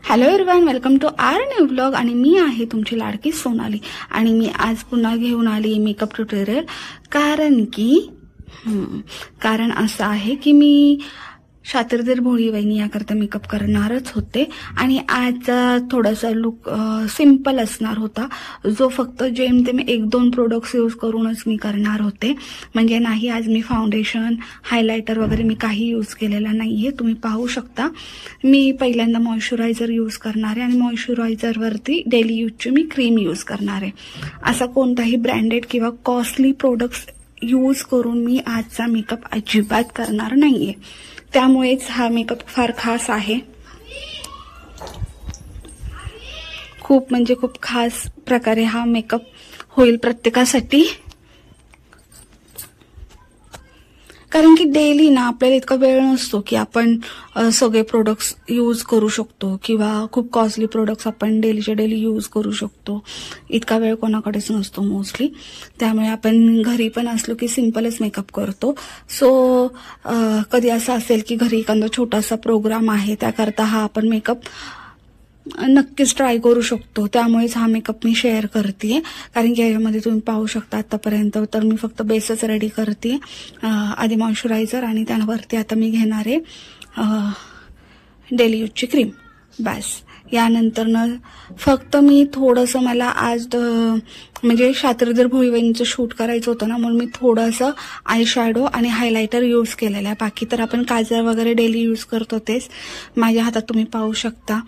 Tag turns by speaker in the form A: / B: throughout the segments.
A: Hello everyone, welcome to our new blog. आणि मी आहे तुमची लाडकी सोनाली. आणि मी आज पुन्हा घेऊन आली मेकअप ट्युटोरियल. कारण असं आहे की मी शातीरदेर भोळी वहिनी याकरता मेकअप करणारच होते. आणि आजचा थोडासा लुक सिंपल असणार होता, जो फक्त जेमतेम 1-2 प्रोडक्ट्स यूज करूनच मी करणार होते. म्हणजे नाही, आज मी फाउंडेशन, हायलायटर वगैरे मी काही यूज केलेला नाहीये. तुम्ही पाहू शकता. मी पहिल्यांदा मॉइश्चरायझर यूज करणार आहे आणि मॉइश्चरायझरवरती डेली यूजची मी क्रीम यूज करणार आहे. असा कोणताही ब्रँडेड किंवा कॉस्टली प्रोडक्ट्स यूज करून मी आजचा मेकअप अजिबात करणार नाहीये. त्यामुळेच हा मेकअप फार खास आहे. खूप म्हणजे खूप खास प्रकारे हा मेकअप होईल प्रत्येकासाठी. कारण की डेली ना आपल्याला इतका वेळ नसतो की आपण सगळे प्रोडक्ट्स यूज करू शकतो किंवा खूप कॉस्टली प्रोडक्ट्स आपण डेलीच्या डेली यूज करू शकतो. इतका वेळ कोणाकडेच नसतो मोस्टली. त्यामुळे आपण घरी पण असलो की सिंपलच मेकअप करतो. सो कधी असं असेल की घरी एखादा छोटासा प्रोग्राम आहे, त्याकरता हा आपण मेकअप नक्कीच ट्राय करू शकतो. त्यामुळेच हा मेकअप मी शेअर करते. कारण की याच्यामध्ये तुम्ही पाहू शकता आतापर्यंत तर मी फक्त बेसच रेडी करते. आधी मॉइश्चरायझर आणि त्यावरती आता मी घेणार आहे डेली यूजची क्रीम. बस. यानंतर फक्त मी थोडंसं मला आज म्हणजे शातीरदेर भोळी वहिनीचं शूट करायचं होतं ना, म्हणून मी थोडंसं आय शॅडो आणि हायलायटर यूज केलेलं आहे. बाकी तर आपण काजळ वगैरे डेली यूज करतो तेच. माझ्या हातात तुम्ही पाहू शकता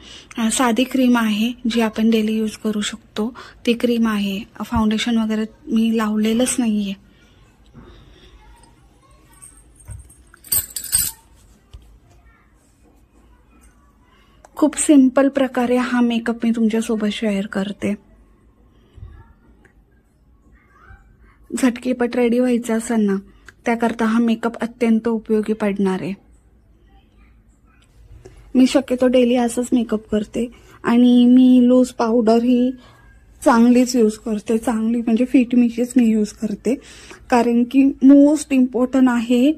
A: साधी क्रीम आहे जी आपण डेली यूज करू शकतो. ती क्रीम आहे. फाउंडेशन वगैरे मी लावलेलंच नाहीये. खूप सिंपल प्रकारे हा मेकअप मी तुमच्यासोबत शेअर करते. झटकेपट रेडी व्हायचं असेल ना, त्याकरता हा मेकअप अत्यंत उपयोगी पडणार आहे. मी शक्यतो डेली असंच मेकअप करते आणि मी लूज पावडर ही चांगलीच यूज करते. चांगली म्हणजे फिटमीचीच मी यूज करते. कारण की मोस्ट इम्पॉर्टंट आहे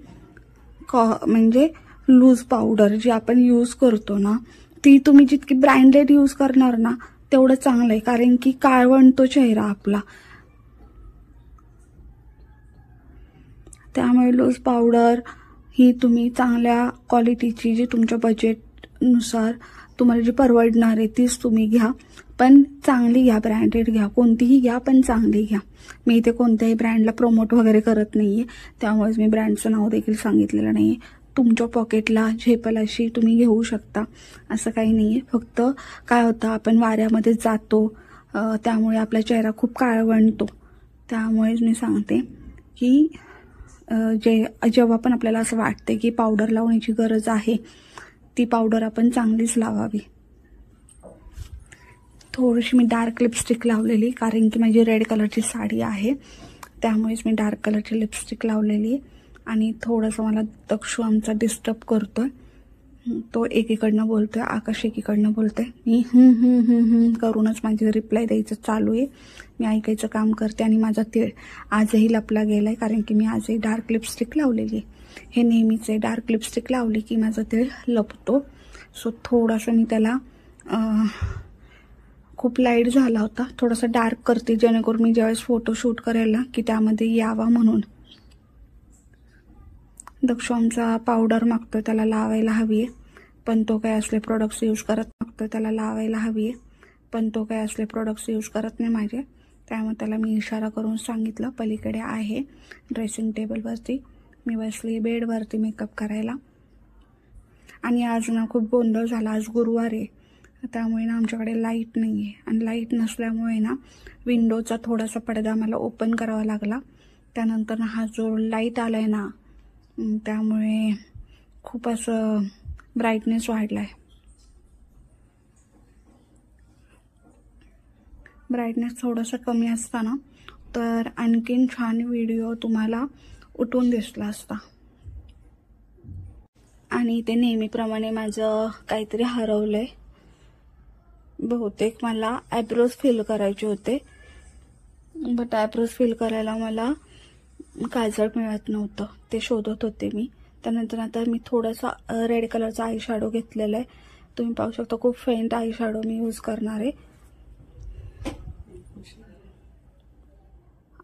A: म्हणजे लूज पावडर जी आपण यूज करतो ना, ती तुम्ही जितकी ब्रँडेड यूज करणार ना तेवढं चांगलं आहे. कारण की काळवंटतो चेहरा आपला. त्यामुळे लूज पावडर ही तुम्ही चांगल्या क्वालिटीची, जी तुमच्या बजेटनुसार तुम्हाला जी परवडणार आहे तीच तुम्ही घ्या. पण चांगली घ्या, ब्रँडेड घ्या. कोणतीही घ्या पण चांगली घ्या. मी इथे कोणत्याही ब्रँडला प्रमोट वगैरे करत नाहीये, त्यामुळेच मी ब्रँडचं नाव देखील सांगितलेलं नाहीये. तुमच्या पॉकेटला झेपल अशी तुम्ही घेऊ शकता, असं काही नाहीये. फक्त काय होतं, आपण वाऱ्यामध्ये जातो त्यामुळे आपला चेहरा खूप काळवंटतो. त्यामुळेच मी सांगते की जेव्हा पण आपल्याला असं वाटते की पावडर लावण्याची गरज आहे, ती पावडर आपण चांगलीच लावावी. थोडीशी मी डार्क लिपस्टिक लावलेली, कारण की माझी रेड कलरची साडी आहे, त्यामुळेच मी डार्क कलरची लिपस्टिक लावलेली. आणि थोडंसं मला दक्षू आमचा डिस्टर्ब करतोय. तो एकीकडनं बोलतोय, आकाश एकीकडनं बोलतोय. मी करूनच माझी रिप्लाय द्यायचं चालू आहे. मी ऐकायचं काम करते. आणि माझा तीळ आजही लपला गेलाय, कारण की मी आजही डार्क लिपस्टिक लावलेली आहे. हे नेहमीच आहे, डार्क लिपस्टिक लावली की माझा तीळ लपतो. सो थोडासा मी त्याला खूप लाईट झाला होता, थोडासा डार्क करते, जेणेकरून मी ज्यावेळेस फोटो शूट करेल ना की त्यामध्ये यावा म्हणून. दक्षू आमचा पावडर मागतोय, त्याला लावायला हवी आहे, पण तो काय असले प्रोडक्ट्स यूज करत मागतोय, त्याला लावायला हवी आहे, पण तो काय असले प्रोडक्ट्स यूज करत नाही माझे. त्यामुळे त्याला मी इशारा करून सांगितलं. पलीकडे आहे ड्रेसिंग टेबलवरती, मी बसली बेडवरती मेकअप करायला. आणि आज ना खूप गोंधळ झाला. आज गुरुवार आहे, त्यामुळे ना आमच्याकडे लाईट नाही आहे. आणि लाईट नसल्यामुळे ना विंडोचा थोडासा पडदा मला ओपन करावा लागला. त्यानंतर हा जो लाईट आलाय ना, त्यामुळे खूप असं ब्राईटनेस वाढलाय. ब्राईटनेस थोडासा कमी असताना तर आणखीन छान व्हिडिओ तुम्हाला उठून दिसला असता. आणि ते नेहमीप्रमाणे माझं काहीतरी हरवलंय. बहुतेक मला आयब्रोज फिल करायचे होते, बट आयब्रोज फिल करायला मला काजळ मिळत नव्हतं, ते शोधत होते मी. त्यानंतर आता मी थोडासा रेड कलरचा आय शॅडो घेतलेला आहे. तुम्ही पाहू शकता खूप फेंट आय शॅडो मी यूज करणार आहे.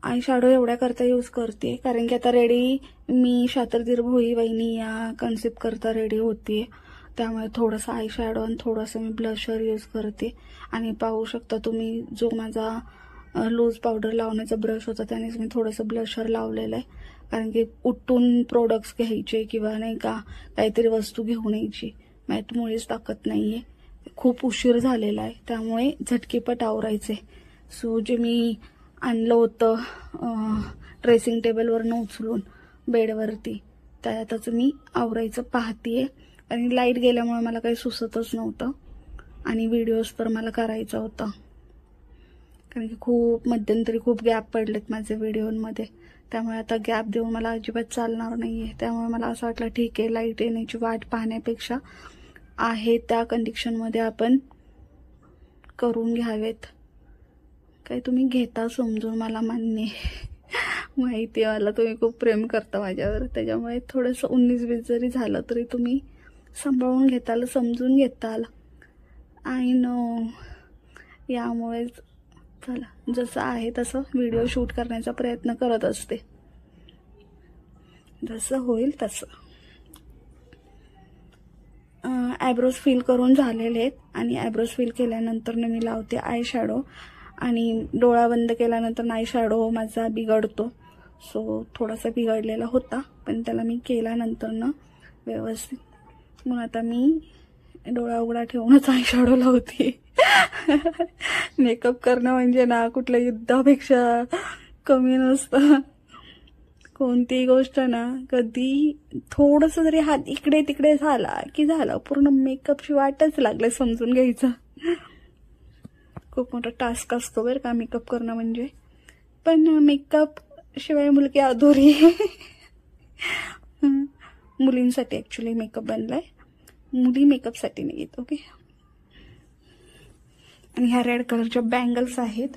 A: आय शॅडो एवढ्या करता यूज करते कारण की आता रेडी मी शात्रधीर भोई वहिनी या कन्सेप्ट करता रेडी होते, त्यामुळे थोडंसं आय शॅडो आणि थोडंसं मी ब्लशर यूज करते. आणि पाहू शकता तुम्ही जो माझा लूज पावडर लावण्याचा ब्रश होता त्यानेच मी थोडंसं ब्लशर लावलेलं आहे, कारण की उठून प्रोडक्ट्स घ्यायचे किंवा नाही का काहीतरी वस्तू घेऊन यायची मॅटमुळेच ताकद नाही आहे. खूप उशीर झालेला आहे त्यामुळे झटकेपट आवरायचे. सो जे मी आणलं होतं ड्रेसिंग टेबलवरनं उचलून बेडवरती त्यातच मी आवरायचं पाहतीये. आणि लाईट गेल्यामुळे मला काही सुचतच नव्हतं आणि व्हिडिओज तर मला करायचा होता कारण की खूप मध्यंतरी खूप गॅप पडलेत माझे व्हिडिओमध्ये, त्यामुळे आता गॅप देऊन मला अजिबात चालणार नाही आहे. त्यामुळे मला असं वाटलं ठीक आहे, लाईट येण्याची वाट पाहण्यापेक्षा आहे त्या कंडिशनमध्ये आपण करून घ्यावेत. काही तुम्ही घेता समजून, मला मान्य माहिती आहे, मला तुम्ही खूप प्रेम करता माझ्यावर, त्याच्यामुळे थोडंसं 19-20 जरी झालं तरी तुम्ही सांभाळून घेताल, समजून घेताल. I know. यामुळेच चला जसं आहे तसं व्हिडिओ शूट करण्याचा प्रयत्न करत असते, जसं होईल तसं. आयब्रोज फिल करून झालेले आहेत आणि आयब्रोज फिल केल्यानंतर मी लावते आय शॅडो. आणि डोळा बंद केल्यानंतर आय शॅडो माझा बिघडतो, सो थोडासा बिघडलेला होता पण त्याला मी केल्यानंतर व्यवस्थित. म्हणून आता मी डोळा उघडा ठेवूनच आय शॅडो लावते. मेकअप करणं म्हणजे ना कुठल्या युद्धापेक्षा कमी नसतं. कोणतीही गोष्ट ना कधी थोडंसं जरी हात इकडे तिकडे झाला की झालं, पूर्ण मेकअपची वाटच लागले समजून घ्यायचं. खूप मोठा टास्क असतो बरं का मेकअप करणं म्हणजे, पण मेकअप शिवाय मुलगी अधुरी. मुलींसाठी ॲक्च्युली मेकअप बनलाय, मुली मेकअपसाठी नाही येत. ओके. आणि ह्या रेड कलरच्या बँगल्स आहेत.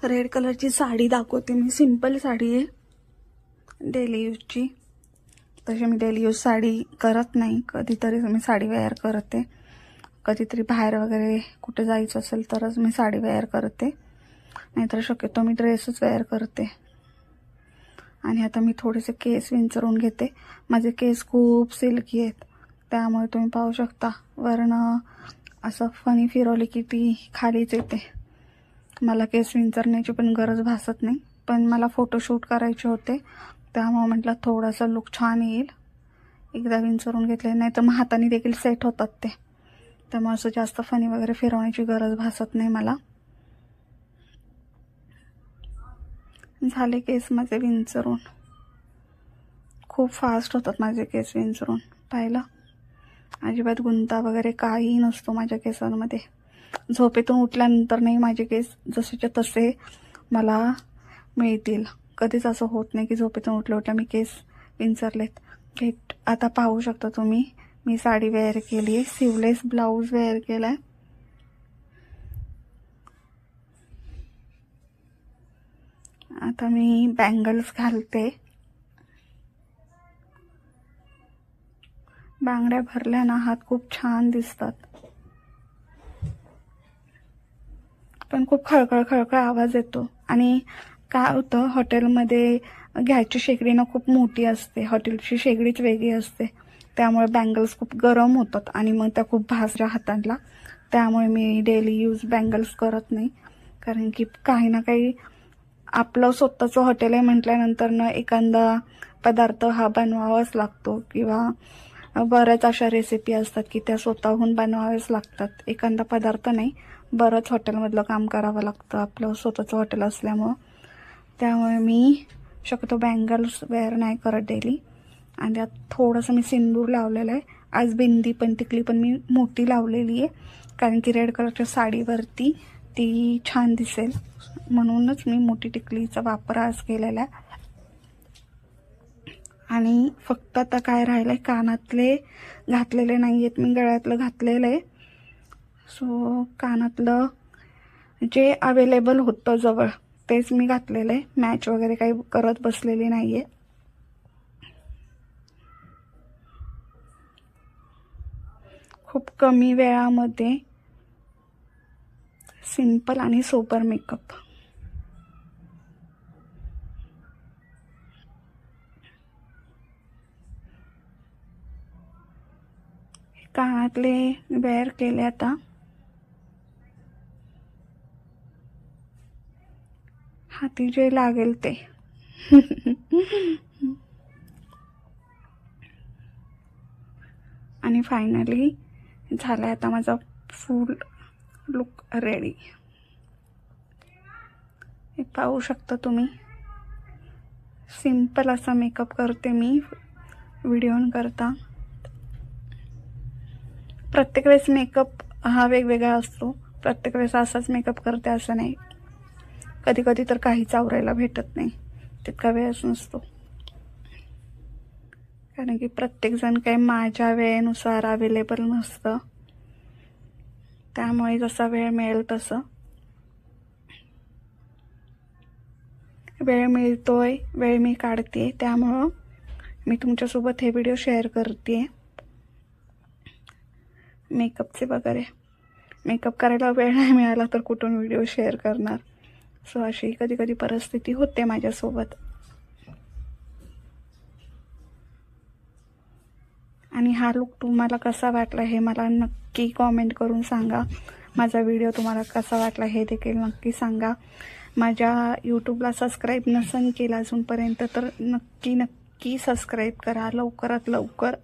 A: रेड कलरची साडी दाखवते मी, सिंपल साडी आहे डेली यूजची. तशी मी डेली यूज साडी करत नाही, कधीतरी मी साडी वेअर करते, कधीतरी बाहेर वगैरे कुठे जायचं असेल तरच मी साडी वेअर करते, नाहीतर शक्यतो मी ड्रेसच वेअर करते. आणि आता मी थोडेसे केस विंचरून घेते. माझे केस खूप सिल्की आहेत त्यामुळे तुम्ही पाहू शकता वरनं असं फणी फिरवली की ती खालीच येते. मला केस विंचरण्याची पण गरज भासत नाही, पण मला फोटोशूट करायचे होते त्यामुळे म्हटलं थोडासा लुक छान येईल, एकदा विंचरून घेतले, नाही तर मग हाताने देखील सेट होतात ते, त्यामुळे असं जास्त फणी वगैरे फिरवण्याची गरज भासत नाही मला. झाले केस माझे विंचरून. खूप फास्ट होतात माझे केस विंचरून, पाहिलं, अजिबात गुंता वगैरे काही नसतो माझ्या केसांमध्ये. झोपेतून उठल्यानंतर नाही माझे केस जसेच्या तसे मला मिळतील, कधीच असं होत नाही की झोपेतून उठल्या मी केस विंचरलेत. आता पाहू शकता तुम्ही, मी साडी वेअर केली आहे, सिवलेस ब्लाऊज वेअर केलाय. आता मी बँगल्स घालते. बांगड्या भरल्या ना हात खूप छान दिसतात, पण खूप खळखळ आवाज येतो. आणि काय होतं, हॉटेलमध्ये घ्यायची शेगडी ना खूप मोठी असते, हॉटेलची शेगडीच वेगळी असते, त्यामुळे बँगल्स खूप गरम होतात आणि मग त्या खूप भाजल्या हातांना. त्यामुळे मी डेली यूज बँगल्स करत नाही, कारण की काही ना काही आपलं स्वतःचं हॉटेल आहे म्हटल्यानंतर ना एखादा पदार्थ हा बनवावाच लागतो, किंवा बऱ्याच अशा रेसिपी असतात की त्या स्वतःहून बनवाव्याच लागतात. एखादा पदार्थ नाही, बरंच हॉटेलमधलं काम करावं लागतं आपलं स्वतःचं हॉटेल असल्यामुळं. त्यामुळे मी शक्यतो बँगल्स वेअर नाही करत डेली. आणि त्यात थोडंसं मी सिंदूर लावलेलं आहे. आज बिंदी पण टिकली पण मी मोठी लावलेली आहे, कारण की रेड कलरच्या साडीवरती ती छान दिसेल म्हणूनच मी मोठी टिकलीचा वापर आज केलेला आहे. आणि फक्त आता काय राहिलंय, कानातले घातलेले नाही आहेत मी, गळ्यातलं घातलेलं आहे. सो कानातलं जे अवेलेबल होतं जवळ तेच मी घातलेलं आहे, मॅच वगैरे काही करत बसलेली नाही आहे. खूप कमी वेळामध्ये सिंपल आणि सोबर मेकअप. कानातले वेअर केले आता. हाती जे लागेल ते. आणि फायनली झालाय आता माझा फुल लुक रेडी. हे पाहू शकता तुम्ही. सिंपल असा मेकअप करते मी व्हिडिओ करता. प्रत्येक वेळेस मेकअप हा वेगवेगळा असतो. प्रत्येक वेळेस असाच मेकअप करते असं नाही. कधी कधी तर काहीच आवरायला भेटत नाही, तितका वेळच नसतो. कारण की प्रत्येकजण काही माझ्या वेळेनुसार अवेलेबल नसतं. त्यामुळे जसा वेळ मिळेल तसं वेळ मिळतोय, वेळ मी काढते. त्यामुळं मी तुमच्यासोबत हे व्हिडिओ शेअर करते मेकअपचे वगैरे. मेकअप करायला वेळ नाही मिळाला तर कुठून व्हिडिओ शेअर करणार. सो अशी कधी कधी परिस्थिती होते माझ्यासोबत. आणि हा लुक तुम्हाला कसा वाटला हे मला नक्की कॉमेंट करून सांगा. माझा व्हिडिओ तुम्हाला कसा वाटला हे देखील नक्की सांगा. माझ्या यूट्यूबला सबस्क्राईब नसेल केलं अजूनपर्यंत तर नक्की सबस्क्राईब करा लवकरात लवकर.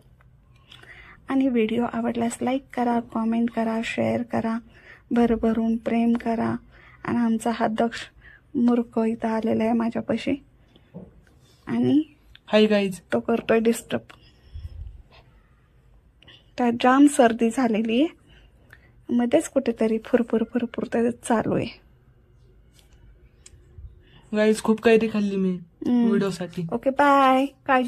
A: आणि व्हिडिओ आवडल्यास लाईक करा, कॉमेंट करा, शेअर करा, भरभरून प्रेम करा. आणि आमचा हा दक्ष मूर्ख इथं आलेला आहे माझ्यापाशी आणि
B: हाय गाईज
A: तो करतोय डिस्टर्ब. त्यात जाम सर्दी झालेली आहे, मध्येच कुठेतरी फुरफुर त्याच्यात चालू आहे.
B: गाईज खूप कैरी खाल्ली मी व्हिडिओसाठी.
A: Okay bye. काळजी.